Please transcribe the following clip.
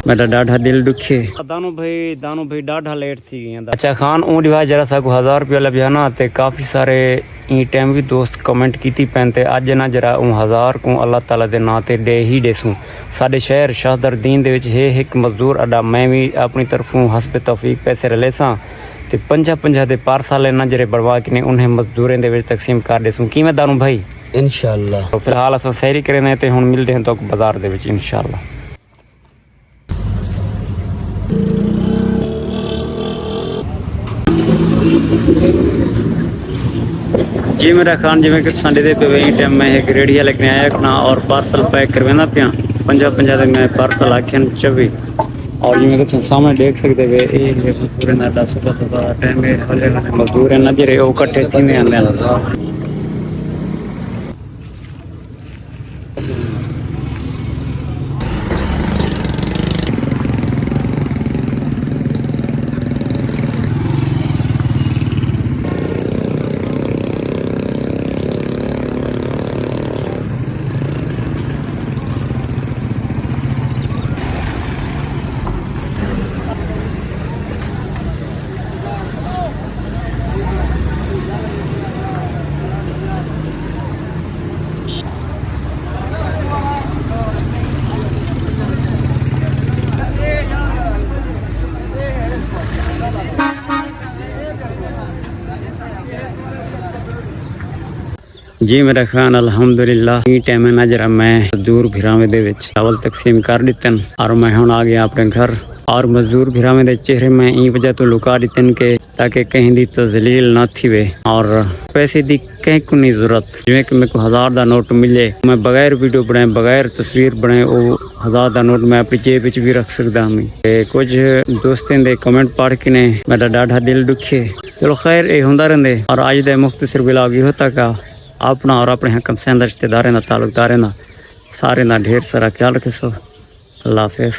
मेरा डाढ़ा दिल दुखे। दानू भाई डाढ़ा लेट थी गया। अच्छा खान ऊँ रिवाज जरा सा को 1000 रुपया लभ्या ना ते काफ़ी सारे ई टाइम भी दोस्त कमेंट की पैन ते अज ना जरा 1000 को अल्लाह ताला दे नां ते दे ही देसूँ। साडे शहर शाहदरदीन दे विच है एक मजदूर अड्डा, मैं भी अपनी तरफों हस्ब तौफीक पैसे रले सां ते 50 दे पार्सल ना जरे बढ़वा के ने उन्हें मजदूरें दे विच तकसीम कर देसूँ। किवें दानू भाई? इंशाअल्लाह। तो फिलहाल असां सैरी करें ते हुण मिलदे हैं तो बाजार दे विच इंशाअल्लाह। जी मेरा खान जिमें कि संडे दे पे टाइम मैं एक रेडिया लेके आया अपना और पार्सल पैक करवाना पिया 50 मैं पार्सल आखियन 24 और जिमें कि सामने देख सकते वे ये पूरे ना सुबह टाइम में मजदूर है ना जरे वो कट्ठे थी में आंदे। जी मेरा खान अल्हम्दुलिल्लाह टाइम है ना जरा मैं मजदूर भिरावे दे विच चावल तकसीम कर दितन और मैं हुण आ गया अपने घर और मजदूर भिरावे दे चेहरे में ई वजह तो लुका दितन के ताकि कहीं दी तजलील ना थी और पैसे दी कहीं को नहीं जरूरत। जिवें कि मेरे को 1000 का नोट मिले मैं बगैर वीडियो बनाए बगैर तस्वीर बनाए वो 1000 का नोट मैं अपनी जेब विच भी रख सकदा हूं। कुछ दोस्तों दे कमेंट पढ़ के ने मेरा डाढ़ा दिल दुखे। चलो खैर ये होंदा रहिंदे और अज दे मुख्तसर व्लॉग इहो तक आ। अपना और अपने हमसाया रिश्तेदारों का ताल्लुकदारों का सारे का ढेर सारा ख्याल रखो। अल्लाह हाफिज़।